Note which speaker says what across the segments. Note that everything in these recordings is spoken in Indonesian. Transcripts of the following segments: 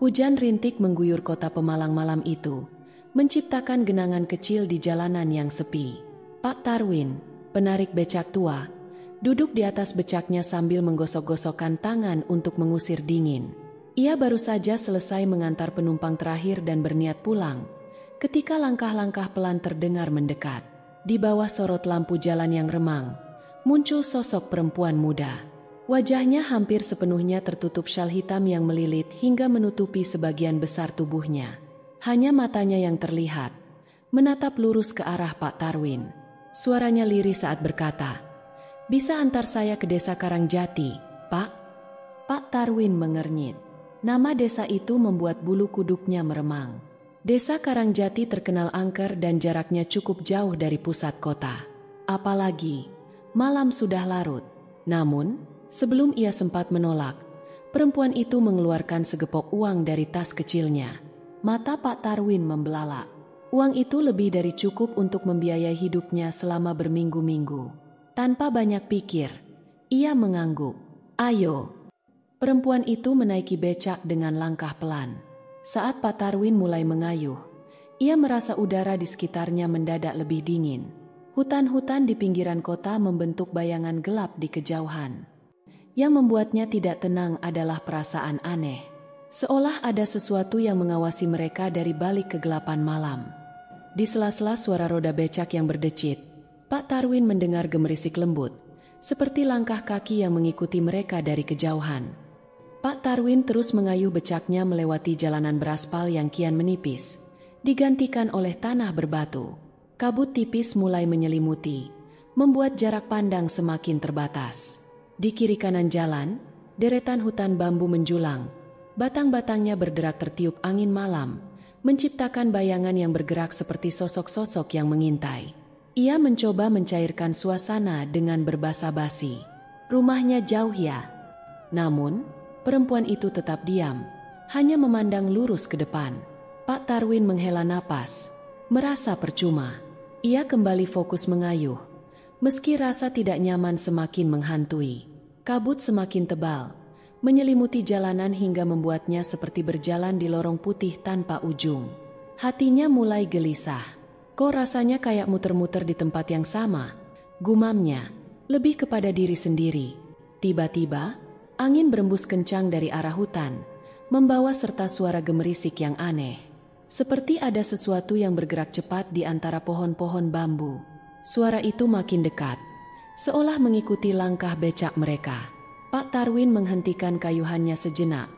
Speaker 1: Hujan rintik mengguyur kota Pemalang malam itu, menciptakan genangan kecil di jalanan yang sepi. Pak Tarwin, penarik becak tua, duduk di atas becaknya sambil menggosok-gosokkan tangan untuk mengusir dingin. Ia baru saja selesai mengantar penumpang terakhir dan berniat pulang, ketika langkah-langkah pelan terdengar mendekat. Di bawah sorot lampu jalan yang remang, muncul sosok perempuan muda. Wajahnya hampir sepenuhnya tertutup syal hitam yang melilit hingga menutupi sebagian besar tubuhnya. Hanya matanya yang terlihat, menatap lurus ke arah Pak Tarwin. Suaranya lirih saat berkata, "Bisa antar saya ke desa Karangjati, Pak?" Pak Tarwin mengernyit. Nama desa itu membuat bulu kuduknya meremang. Desa Karangjati terkenal angker dan jaraknya cukup jauh dari pusat kota. Apalagi, malam sudah larut. Namun, sebelum ia sempat menolak, perempuan itu mengeluarkan segepok uang dari tas kecilnya. Mata Pak Tarwin membelalak. Uang itu lebih dari cukup untuk membiayai hidupnya selama berminggu-minggu. Tanpa banyak pikir, ia mengangguk. "Ayo." Perempuan itu menaiki becak dengan langkah pelan. Saat Pak Tarwin mulai mengayuh, ia merasa udara di sekitarnya mendadak lebih dingin. Hutan-hutan di pinggiran kota membentuk bayangan gelap di kejauhan. Yang membuatnya tidak tenang adalah perasaan aneh. Seolah ada sesuatu yang mengawasi mereka dari balik kegelapan malam. Di sela-sela suara roda becak yang berdecit, Pak Tarwin mendengar gemerisik lembut, seperti langkah kaki yang mengikuti mereka dari kejauhan. Pak Tarwin terus mengayuh becaknya melewati jalanan beraspal yang kian menipis, digantikan oleh tanah berbatu. Kabut tipis mulai menyelimuti, membuat jarak pandang semakin terbatas. Di kiri kanan jalan, deretan hutan bambu menjulang, batang-batangnya berderak tertiup angin malam, menciptakan bayangan yang bergerak seperti sosok-sosok yang mengintai. Ia mencoba mencairkan suasana dengan berbasa-basi. "Rumahnya jauh ya?" Namun, perempuan itu tetap diam, hanya memandang lurus ke depan. Pak Tarwin menghela napas, merasa percuma. Ia kembali fokus mengayuh, meski rasa tidak nyaman semakin menghantui. Kabut semakin tebal, menyelimuti jalanan hingga membuatnya seperti berjalan di lorong putih tanpa ujung. Hatinya mulai gelisah. "Kok rasanya kayak muter-muter di tempat yang sama?" gumamnya, lebih kepada diri sendiri. Tiba-tiba, angin berembus kencang dari arah hutan, membawa serta suara gemerisik yang aneh. Seperti ada sesuatu yang bergerak cepat di antara pohon-pohon bambu. Suara itu makin dekat, seolah mengikuti langkah becak mereka. Pak Tarwin menghentikan kayuhannya sejenak,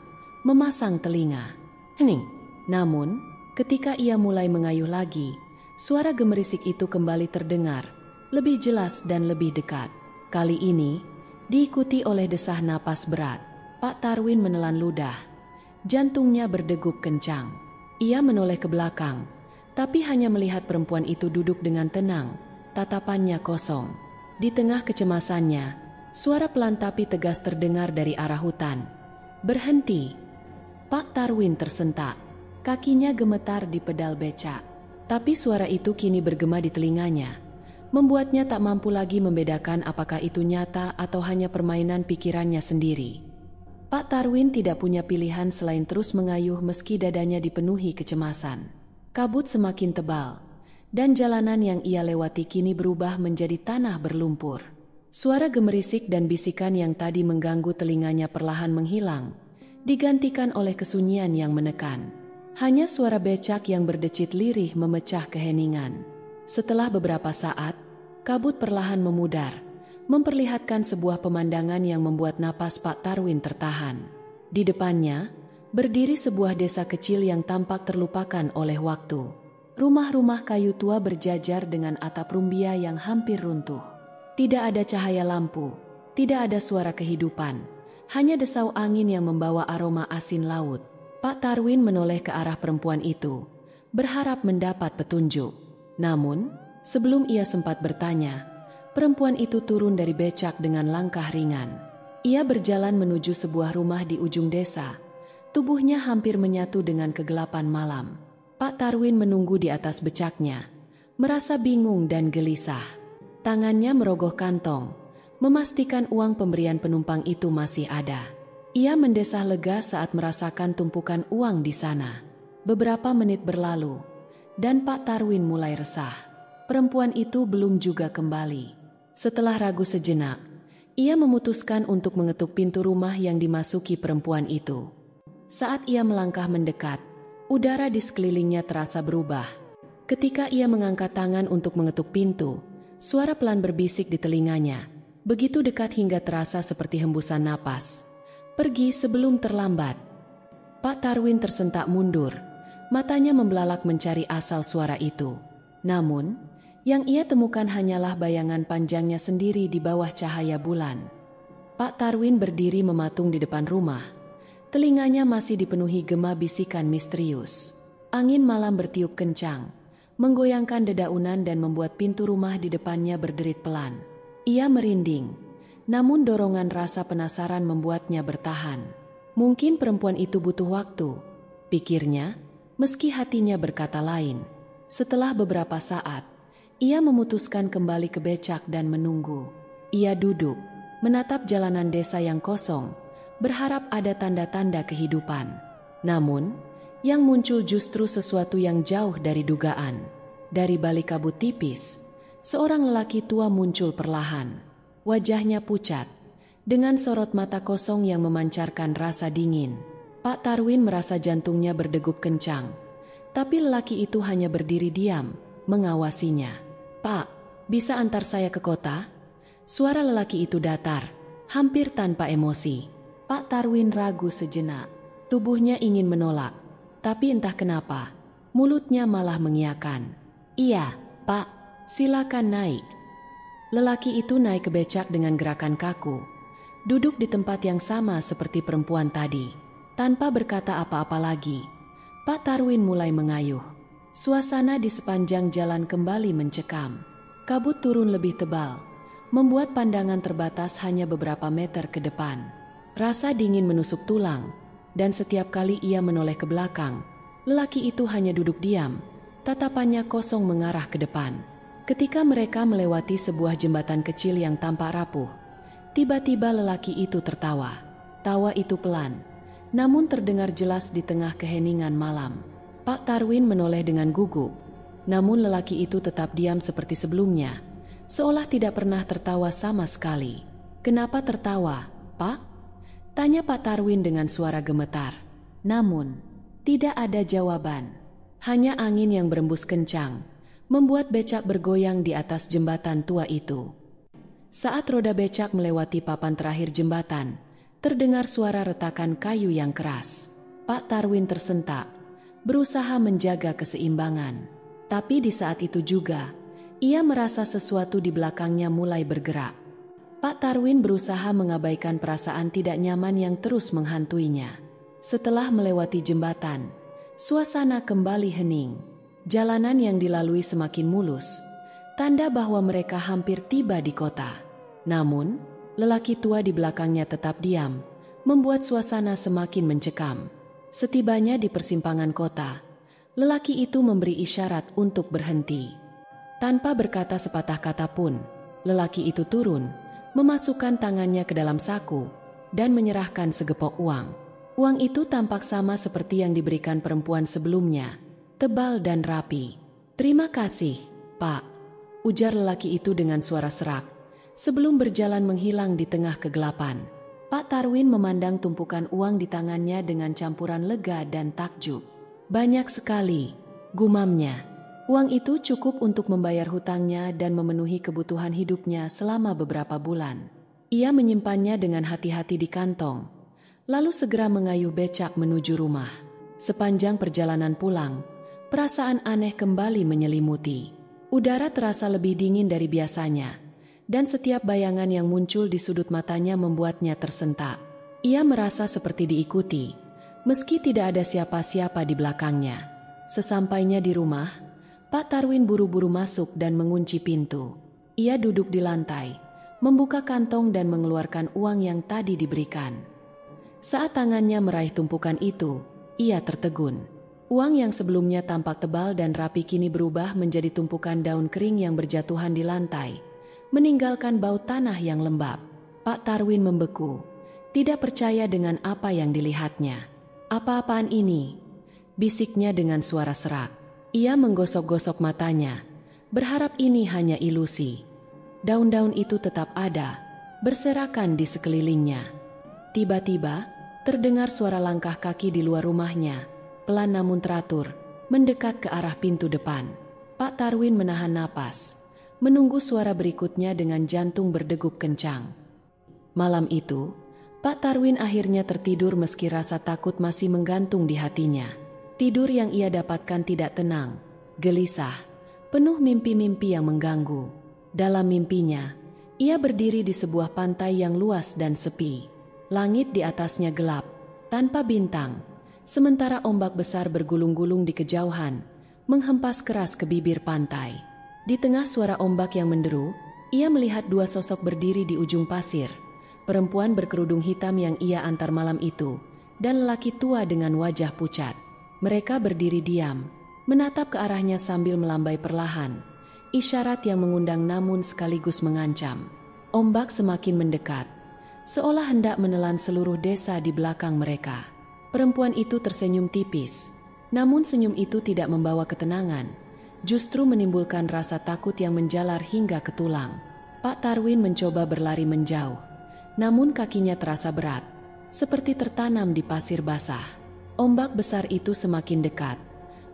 Speaker 1: memasang telinga. Hening. Namun, ketika ia mulai mengayuh lagi, suara gemerisik itu kembali terdengar, lebih jelas dan lebih dekat. Kali ini, diikuti oleh desah napas berat. Pak Tarwin menelan ludah. Jantungnya berdegup kencang. Ia menoleh ke belakang, tapi hanya melihat perempuan itu duduk dengan tenang, tatapannya kosong. Di tengah kecemasannya, suara pelan tapi tegas terdengar dari arah hutan. "Berhenti!" Pak Tarwin tersentak. Kakinya gemetar di pedal becak. Tapi suara itu kini bergema di telinganya, membuatnya tak mampu lagi membedakan apakah itu nyata atau hanya permainan pikirannya sendiri. Pak Tarwin tidak punya pilihan selain terus mengayuh meski dadanya dipenuhi kecemasan. Kabut semakin tebal, dan jalanan yang ia lewati kini berubah menjadi tanah berlumpur. Suara gemerisik dan bisikan yang tadi mengganggu telinganya perlahan menghilang, digantikan oleh kesunyian yang menekan. Hanya suara becak yang berdecit lirih memecah keheningan. Setelah beberapa saat, kabut perlahan memudar, memperlihatkan sebuah pemandangan yang membuat napas Pak Tarwin tertahan. Di depannya, berdiri sebuah desa kecil yang tampak terlupakan oleh waktu. Rumah-rumah kayu tua berjajar dengan atap rumbia yang hampir runtuh. Tidak ada cahaya lampu, tidak ada suara kehidupan, hanya desau angin yang membawa aroma asin laut. Pak Tarwin menoleh ke arah perempuan itu, berharap mendapat petunjuk. Namun, sebelum ia sempat bertanya, perempuan itu turun dari becak dengan langkah ringan. Ia berjalan menuju sebuah rumah di ujung desa, tubuhnya hampir menyatu dengan kegelapan malam. Pak Tarwin menunggu di atas becaknya, merasa bingung dan gelisah. Tangannya merogoh kantong, memastikan uang pemberian penumpang itu masih ada. Ia mendesah lega saat merasakan tumpukan uang di sana. Beberapa menit berlalu, dan Pak Tarwin mulai resah. Perempuan itu belum juga kembali. Setelah ragu sejenak, ia memutuskan untuk mengetuk pintu rumah yang dimasuki perempuan itu. Saat ia melangkah mendekat, udara di sekelilingnya terasa berubah. Ketika ia mengangkat tangan untuk mengetuk pintu, suara pelan berbisik di telinganya, begitu dekat hingga terasa seperti hembusan napas. Pergi sebelum terlambat. Pak Tarwin tersentak mundur, matanya membelalak mencari asal suara itu. Namun, yang ia temukan hanyalah bayangan panjangnya sendiri di bawah cahaya bulan. Pak Tarwin berdiri mematung di depan rumah. Telinganya masih dipenuhi gema bisikan misterius. Angin malam bertiup kencang, menggoyangkan dedaunan dan membuat pintu rumah di depannya berderit pelan. Ia merinding. Namun dorongan rasa penasaran membuatnya bertahan. Mungkin perempuan itu butuh waktu, pikirnya, meski hatinya berkata lain. Setelah beberapa saat, ia memutuskan kembali ke becak dan menunggu. Ia duduk, menatap jalanan desa yang kosong, berharap ada tanda-tanda kehidupan. Namun, yang muncul justru sesuatu yang jauh dari dugaan. Dari balik kabut tipis, seorang lelaki tua muncul perlahan. Wajahnya pucat, dengan sorot mata kosong yang memancarkan rasa dingin. Pak Tarwin merasa jantungnya berdegup kencang, tapi lelaki itu hanya berdiri diam, mengawasinya. "Pak, bisa antar saya ke kota?" Suara lelaki itu datar, hampir tanpa emosi. Pak Tarwin ragu sejenak, tubuhnya ingin menolak, tapi entah kenapa, mulutnya malah mengiyakan. "Iya, Pak, silakan naik." Lelaki itu naik ke becak dengan gerakan kaku, duduk di tempat yang sama seperti perempuan tadi. Tanpa berkata apa-apa lagi, Pak Tarwin mulai mengayuh. Suasana di sepanjang jalan kembali mencekam. Kabut turun lebih tebal, membuat pandangan terbatas hanya beberapa meter ke depan. Rasa dingin menusuk tulang, dan setiap kali ia menoleh ke belakang, lelaki itu hanya duduk diam, tatapannya kosong mengarah ke depan. Ketika mereka melewati sebuah jembatan kecil yang tampak rapuh, tiba-tiba lelaki itu tertawa. Tawa itu pelan, namun terdengar jelas di tengah keheningan malam. Pak Tarwin menoleh dengan gugup, namun lelaki itu tetap diam seperti sebelumnya, seolah tidak pernah tertawa sama sekali. "Kenapa tertawa, Pak?" tanya Pak Tarwin dengan suara gemetar. Namun, tidak ada jawaban. Hanya angin yang berembus kencang, membuat becak bergoyang di atas jembatan tua itu. Saat roda becak melewati papan terakhir jembatan, terdengar suara retakan kayu yang keras. Pak Tarwin tersentak, berusaha menjaga keseimbangan. Tapi di saat itu juga, ia merasa sesuatu di belakangnya mulai bergerak. Pak Tarwin berusaha mengabaikan perasaan tidak nyaman yang terus menghantuinya. Setelah melewati jembatan, suasana kembali hening. Jalanan yang dilalui semakin mulus, tanda bahwa mereka hampir tiba di kota. Namun, lelaki tua di belakangnya tetap diam, membuat suasana semakin mencekam. Setibanya di persimpangan kota, lelaki itu memberi isyarat untuk berhenti. Tanpa berkata sepatah kata pun, lelaki itu turun, memasukkan tangannya ke dalam saku, dan menyerahkan segepok uang. Uang itu tampak sama seperti yang diberikan perempuan sebelumnya, tebal dan rapi. "Terima kasih, Pak," ujar lelaki itu dengan suara serak, sebelum berjalan menghilang di tengah kegelapan. Pak Tarwin memandang tumpukan uang di tangannya dengan campuran lega dan takjub. "Banyak sekali," gumamnya. Uang itu cukup untuk membayar hutangnya dan memenuhi kebutuhan hidupnya selama beberapa bulan. Ia menyimpannya dengan hati-hati di kantong, lalu segera mengayuh becak menuju rumah. Sepanjang perjalanan pulang, perasaan aneh kembali menyelimuti. Udara terasa lebih dingin dari biasanya, dan setiap bayangan yang muncul di sudut matanya membuatnya tersentak. Ia merasa seperti diikuti, meski tidak ada siapa-siapa di belakangnya. Sesampainya di rumah, Pak Tarwin buru-buru masuk dan mengunci pintu. Ia duduk di lantai, membuka kantong dan mengeluarkan uang yang tadi diberikan. Saat tangannya meraih tumpukan itu, ia tertegun. Uang yang sebelumnya tampak tebal dan rapi kini berubah menjadi tumpukan daun kering yang berjatuhan di lantai, meninggalkan bau tanah yang lembab. Pak Tarwin membeku. tidak percaya dengan apa yang dilihatnya. "Apa-apaan ini?" bisiknya dengan suara serak. Ia menggosok-gosok matanya, berharap ini hanya ilusi. Daun-daun itu tetap ada, berserakan di sekelilingnya. Tiba-tiba, terdengar suara langkah kaki di luar rumahnya, pelan namun teratur, mendekat ke arah pintu depan. Pak Tarwin menahan napas, menunggu suara berikutnya dengan jantung berdegup kencang. Malam itu, Pak Tarwin akhirnya tertidur meski rasa takut masih menggantung di hatinya. Tidur yang ia dapatkan tidak tenang, gelisah, penuh mimpi-mimpi yang mengganggu. Dalam mimpinya, ia berdiri di sebuah pantai yang luas dan sepi. Langit di atasnya gelap, tanpa bintang, sementara ombak besar bergulung-gulung di kejauhan, menghempas keras ke bibir pantai. Di tengah suara ombak yang menderu, ia melihat dua sosok berdiri di ujung pasir. Perempuan berkerudung hitam yang ia antar malam itu, dan lelaki tua dengan wajah pucat. Mereka berdiri diam, menatap ke arahnya sambil melambai perlahan, isyarat yang mengundang namun sekaligus mengancam. Ombak semakin mendekat, seolah hendak menelan seluruh desa di belakang mereka. Perempuan itu tersenyum tipis, namun senyum itu tidak membawa ketenangan, justru menimbulkan rasa takut yang menjalar hingga ke tulang. Pak Tarwin mencoba berlari menjauh, namun kakinya terasa berat, seperti tertanam di pasir basah. Ombak besar itu semakin dekat,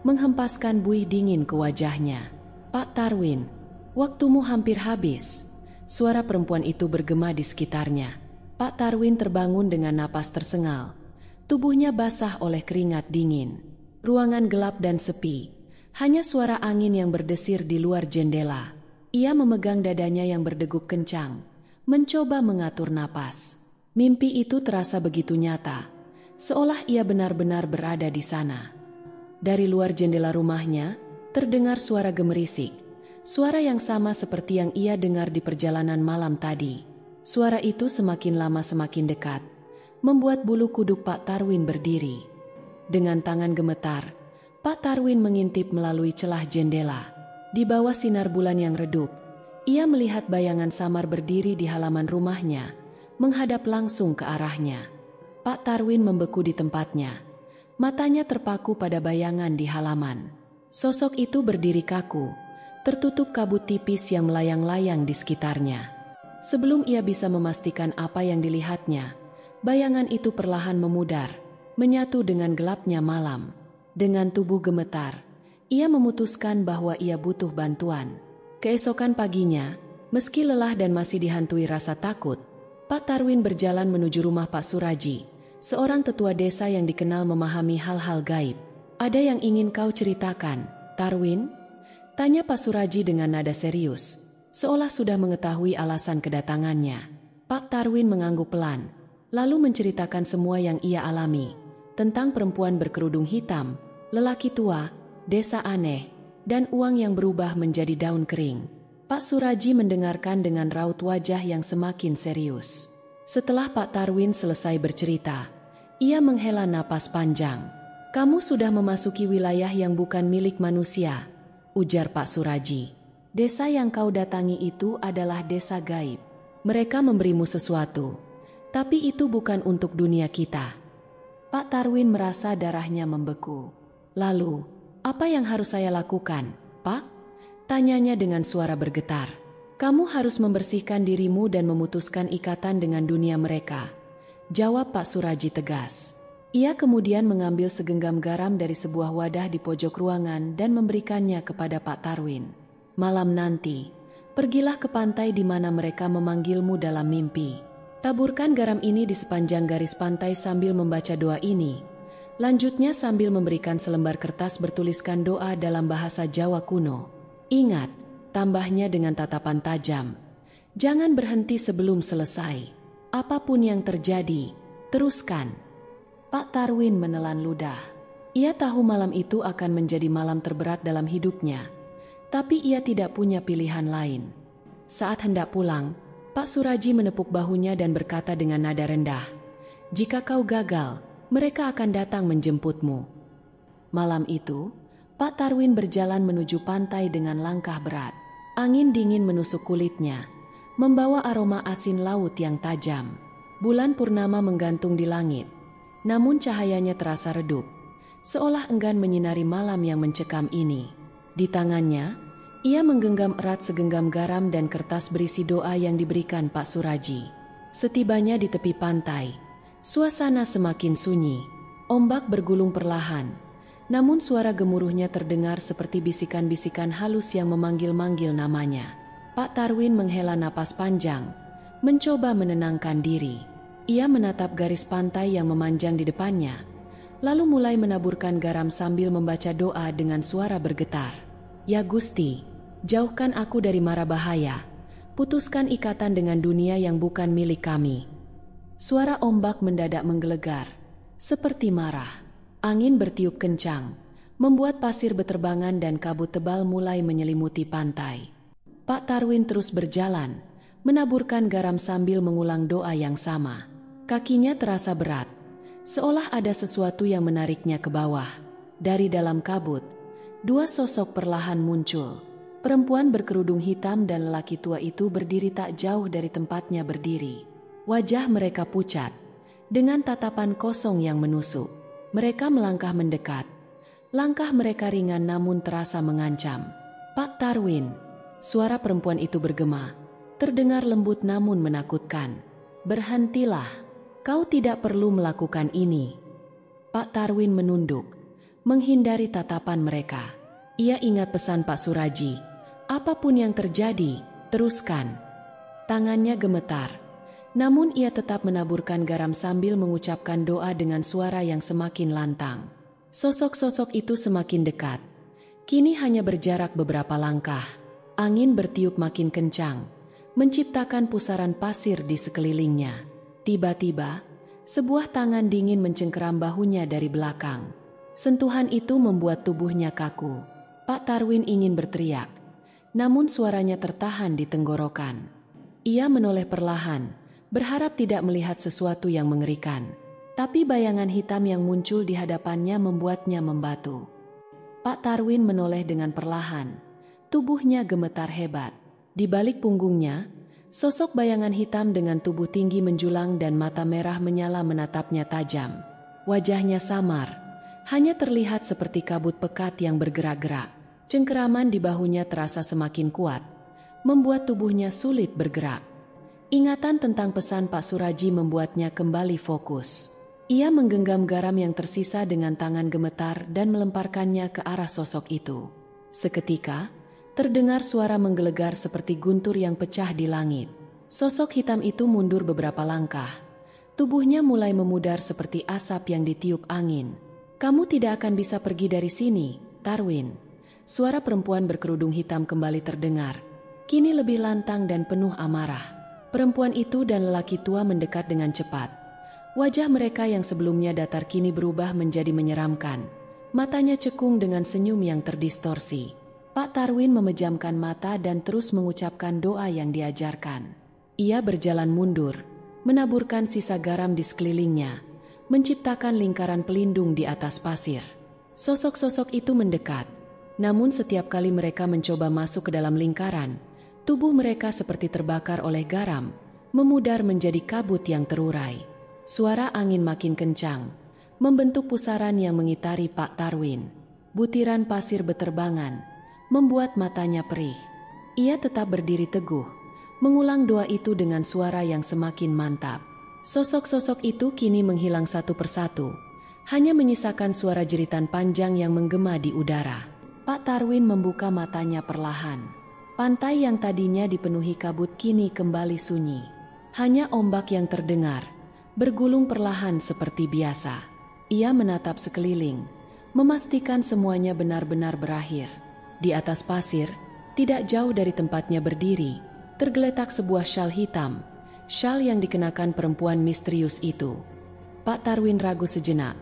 Speaker 1: menghempaskan buih dingin ke wajahnya. "Pak Tarwin, waktumu hampir habis." Suara perempuan itu bergema di sekitarnya. Pak Tarwin terbangun dengan napas tersengal. Tubuhnya basah oleh keringat dingin. Ruangan gelap dan sepi, hanya suara angin yang berdesir di luar jendela. Ia memegang dadanya yang berdegup kencang, mencoba mengatur napas. Mimpi itu terasa begitu nyata, seolah ia benar-benar berada di sana. Dari luar jendela rumahnya, terdengar suara gemerisik, suara yang sama seperti yang ia dengar di perjalanan malam tadi. Suara itu semakin lama semakin dekat, membuat bulu kuduk Pak Tarwin berdiri. Dengan tangan gemetar, Pak Tarwin mengintip melalui celah jendela. Di bawah sinar bulan yang redup, ia melihat bayangan samar berdiri di halaman rumahnya, menghadap langsung ke arahnya. Pak Tarwin membeku di tempatnya. Matanya terpaku pada bayangan di halaman. Sosok itu berdiri kaku, tertutup kabut tipis yang melayang-layang di sekitarnya. Sebelum ia bisa memastikan apa yang dilihatnya, bayangan itu perlahan memudar, menyatu dengan gelapnya malam. Dengan tubuh gemetar, ia memutuskan bahwa ia butuh bantuan. Keesokan paginya, meski lelah dan masih dihantui rasa takut, Pak Tarwin berjalan menuju rumah Pak Suraji, seorang tetua desa yang dikenal memahami hal-hal gaib. "Ada yang ingin kau ceritakan, Tarwin?" tanya Pak Suraji dengan nada serius, seolah sudah mengetahui alasan kedatangannya. Pak Tarwin mengangguk pelan, lalu menceritakan semua yang ia alami, tentang perempuan berkerudung hitam, lelaki tua, desa aneh, dan uang yang berubah menjadi daun kering. Pak Suraji mendengarkan dengan raut wajah yang semakin serius. Setelah Pak Tarwin selesai bercerita, ia menghela napas panjang. "Kamu sudah memasuki wilayah yang bukan milik manusia," ujar Pak Suraji. "Desa yang kau datangi itu adalah desa gaib. Mereka memberimu sesuatu, tapi itu bukan untuk dunia kita." Pak Tarwin merasa darahnya membeku. "Lalu, apa yang harus saya lakukan, Pak?" tanyanya dengan suara bergetar. "Kamu harus membersihkan dirimu dan memutuskan ikatan dengan dunia mereka," jawab Pak Suraji tegas. Ia kemudian mengambil segenggam garam dari sebuah wadah di pojok ruangan dan memberikannya kepada Pak Tarwin. "Malam nanti, pergilah ke pantai di mana mereka memanggilmu dalam mimpi. Taburkan garam ini di sepanjang garis pantai sambil membaca doa ini." Lanjutnya sambil memberikan selembar kertas bertuliskan doa dalam bahasa Jawa kuno. "Ingat," tambahnya dengan tatapan tajam, "jangan berhenti sebelum selesai. Apapun yang terjadi, teruskan." Pak Tarwin menelan ludah. Ia tahu malam itu akan menjadi malam terberat dalam hidupnya, tapi ia tidak punya pilihan lain. Saat hendak pulang, Pak Suraji menepuk bahunya dan berkata dengan nada rendah, "Jika kau gagal, mereka akan datang menjemputmu." Malam itu, Pak Tarwin berjalan menuju pantai dengan langkah berat. Angin dingin menusuk kulitnya, membawa aroma asin laut yang tajam. Bulan purnama menggantung di langit, namun cahayanya terasa redup, seolah enggan menyinari malam yang mencekam ini. Di tangannya, ia menggenggam erat segenggam garam dan kertas berisi doa yang diberikan Pak Suraji. Setibanya di tepi pantai, suasana semakin sunyi. Ombak bergulung perlahan, namun suara gemuruhnya terdengar seperti bisikan-bisikan halus yang memanggil-manggil namanya. Pak Tarwin menghela napas panjang, mencoba menenangkan diri. Ia menatap garis pantai yang memanjang di depannya, lalu mulai menaburkan garam sambil membaca doa dengan suara bergetar. Ya Gusti, jauhkan aku dari mara bahaya, putuskan ikatan dengan dunia yang bukan milik kami. Suara ombak mendadak menggelegar, seperti marah. Angin bertiup kencang, membuat pasir beterbangan dan kabut tebal mulai menyelimuti pantai. Pak Tarwin terus berjalan, menaburkan garam sambil mengulang doa yang sama. Kakinya terasa berat, seolah ada sesuatu yang menariknya ke bawah. Dari dalam kabut, dua sosok perlahan muncul. Perempuan berkerudung hitam dan lelaki tua itu berdiri tak jauh dari tempatnya berdiri. Wajah mereka pucat, dengan tatapan kosong yang menusuk. Mereka melangkah mendekat. Langkah mereka ringan namun terasa mengancam. Pak Tarwin, suara perempuan itu bergema, terdengar lembut namun menakutkan. Berhentilah. Kau tidak perlu melakukan ini. Pak Tarwin menunduk, menghindari tatapan mereka. Ia ingat pesan Pak Suraji, apapun yang terjadi, teruskan. Tangannya gemetar, namun ia tetap menaburkan garam sambil mengucapkan doa dengan suara yang semakin lantang. Sosok-sosok itu semakin dekat. Kini hanya berjarak beberapa langkah. Angin bertiup makin kencang, menciptakan pusaran pasir di sekelilingnya. Tiba-tiba, sebuah tangan dingin mencengkeram bahunya dari belakang. Sentuhan itu membuat tubuhnya kaku. Pak Tarwin ingin berteriak, namun suaranya tertahan di tenggorokan. Ia menoleh perlahan, berharap tidak melihat sesuatu yang mengerikan. Tapi bayangan hitam yang muncul di hadapannya membuatnya membatu. Pak Tarwin menoleh dengan perlahan. Tubuhnya gemetar hebat. Di balik punggungnya, sosok bayangan hitam dengan tubuh tinggi menjulang dan mata merah menyala menatapnya tajam. Wajahnya samar, hanya terlihat seperti kabut pekat yang bergerak-gerak. Cengkeraman di bahunya terasa semakin kuat, membuat tubuhnya sulit bergerak. Ingatan tentang pesan Pak Suraji membuatnya kembali fokus. Ia menggenggam garam yang tersisa dengan tangan gemetar dan melemparkannya ke arah sosok itu. Seketika, terdengar suara menggelegar seperti guntur yang pecah di langit. Sosok hitam itu mundur beberapa langkah. Tubuhnya mulai memudar seperti asap yang ditiup angin. Kamu tidak akan bisa pergi dari sini, Tarwin. Suara perempuan berkerudung hitam kembali terdengar. Kini lebih lantang dan penuh amarah. Perempuan itu dan lelaki tua mendekat dengan cepat. Wajah mereka yang sebelumnya datar kini berubah menjadi menyeramkan. Matanya cekung dengan senyum yang terdistorsi. Pak Tarwin memejamkan mata dan terus mengucapkan doa yang diajarkan. Ia berjalan mundur, menaburkan sisa garam di sekelilingnya, menciptakan lingkaran pelindung di atas pasir. Sosok-sosok itu mendekat, namun setiap kali mereka mencoba masuk ke dalam lingkaran, tubuh mereka seperti terbakar oleh garam, memudar menjadi kabut yang terurai. Suara angin makin kencang, membentuk pusaran yang mengitari Pak Tarwin. Butiran pasir beterbangan, membuat matanya perih. Ia tetap berdiri teguh, mengulang doa itu dengan suara yang semakin mantap. Sosok-sosok itu kini menghilang satu persatu, hanya menyisakan suara jeritan panjang yang menggema di udara. Pak Tarwin membuka matanya perlahan. Pantai yang tadinya dipenuhi kabut kini kembali sunyi. Hanya ombak yang terdengar, bergulung perlahan seperti biasa. Ia menatap sekeliling, memastikan semuanya benar-benar berakhir. Di atas pasir, tidak jauh dari tempatnya berdiri, tergeletak sebuah syal hitam, syal yang dikenakan perempuan misterius itu. Pak Tarwin ragu sejenak,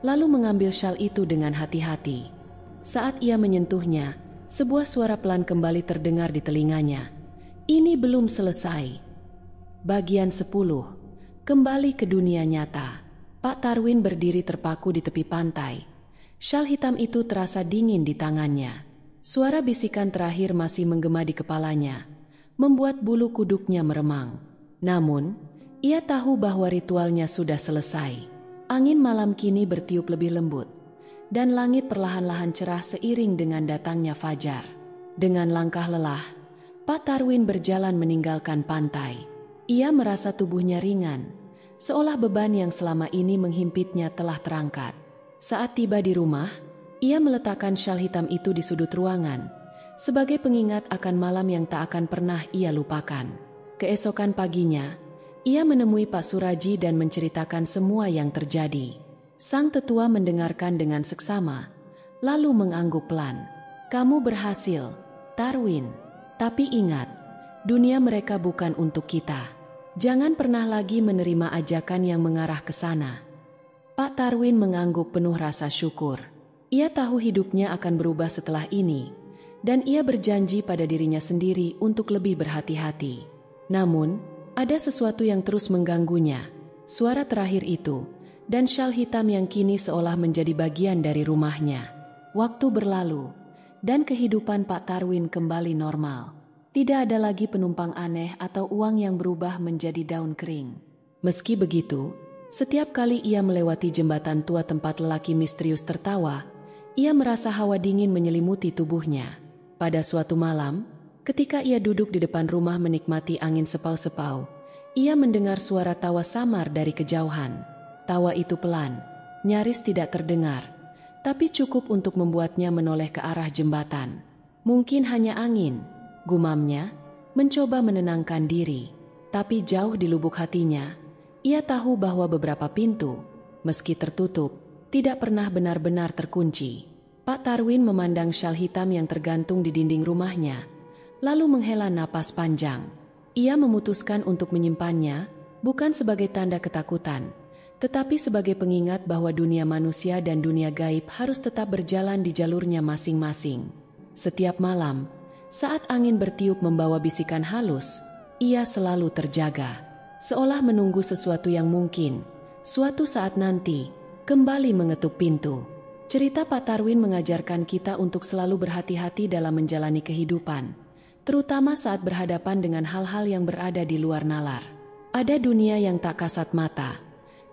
Speaker 1: lalu mengambil syal itu dengan hati-hati. Saat ia menyentuhnya, sebuah suara pelan kembali terdengar di telinganya. Ini belum selesai. Bagian 10. Kembali ke dunia nyata. Pak Tarwin berdiri terpaku di tepi pantai. Syal hitam itu terasa dingin di tangannya. Suara bisikan terakhir masih menggema di kepalanya, membuat bulu kuduknya meremang. Namun, Ia tahu bahwa ritualnya sudah selesai. Angin malam kini bertiup lebih lembut, dan langit perlahan-lahan cerah seiring dengan datangnya fajar. Dengan langkah lelah, Pak Tarwin berjalan meninggalkan pantai. Ia merasa tubuhnya ringan, seolah beban yang selama ini menghimpitnya telah terangkat. Saat tiba di rumah, ia meletakkan syal hitam itu di sudut ruangan, sebagai pengingat akan malam yang tak akan pernah ia lupakan. Keesokan paginya, ia menemui Pak Suraji dan menceritakan semua yang terjadi. Sang tetua mendengarkan dengan seksama, lalu mengangguk pelan. "Kamu berhasil, Tarwin. Tapi ingat, dunia mereka bukan untuk kita. Jangan pernah lagi menerima ajakan yang mengarah ke sana." Pak Tarwin mengangguk penuh rasa syukur. Ia tahu hidupnya akan berubah setelah ini, dan ia berjanji pada dirinya sendiri untuk lebih berhati-hati. Namun, ada sesuatu yang terus mengganggunya, suara terakhir itu, dan syal hitam yang kini seolah menjadi bagian dari rumahnya. Waktu berlalu, dan kehidupan Pak Tarwin kembali normal. Tidak ada lagi penumpang aneh atau uang yang berubah menjadi daun kering. Meski begitu, setiap kali ia melewati jembatan tua tempat lelaki misterius tertawa, ia merasa hawa dingin menyelimuti tubuhnya. Pada suatu malam, ketika ia duduk di depan rumah menikmati angin sepau-sepau, ia mendengar suara tawa samar dari kejauhan. Tawa itu pelan, nyaris tidak terdengar, tapi cukup untuk membuatnya menoleh ke arah jembatan. "Mungkin hanya angin," gumamnya, mencoba menenangkan diri. Tapi jauh di lubuk hatinya, ia tahu bahwa beberapa pintu, meski tertutup, tidak pernah benar-benar terkunci. Pak Tarwin memandang syal hitam yang tergantung di dinding rumahnya, lalu menghela napas panjang. Ia memutuskan untuk menyimpannya, bukan sebagai tanda ketakutan, tetapi sebagai pengingat bahwa dunia manusia dan dunia gaib harus tetap berjalan di jalurnya masing-masing. Setiap malam, saat angin bertiup membawa bisikan halus, ia selalu terjaga, seolah menunggu sesuatu yang mungkin, suatu saat nanti, kembali mengetuk pintu. Cerita Pak Tarwin mengajarkan kita untuk selalu berhati-hati dalam menjalani kehidupan, terutama saat berhadapan dengan hal-hal yang berada di luar nalar. Ada dunia yang tak kasat mata,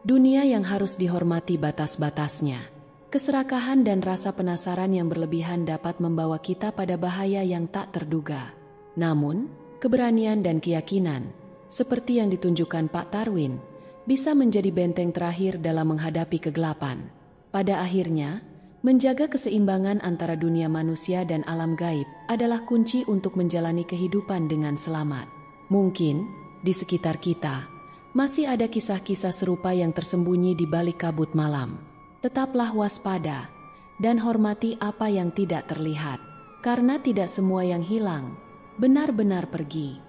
Speaker 1: dunia yang harus dihormati batas-batasnya. Keserakahan dan rasa penasaran yang berlebihan dapat membawa kita pada bahaya yang tak terduga. Namun, keberanian dan keyakinan, seperti yang ditunjukkan Pak Tarwin, bisa menjadi benteng terakhir dalam menghadapi kegelapan. Pada akhirnya, menjaga keseimbangan antara dunia manusia dan alam gaib adalah kunci untuk menjalani kehidupan dengan selamat. Mungkin, di sekitar kita, masih ada kisah-kisah serupa yang tersembunyi di balik kabut malam. Tetaplah waspada, dan hormati apa yang tidak terlihat, karena tidak semua yang hilang benar-benar pergi.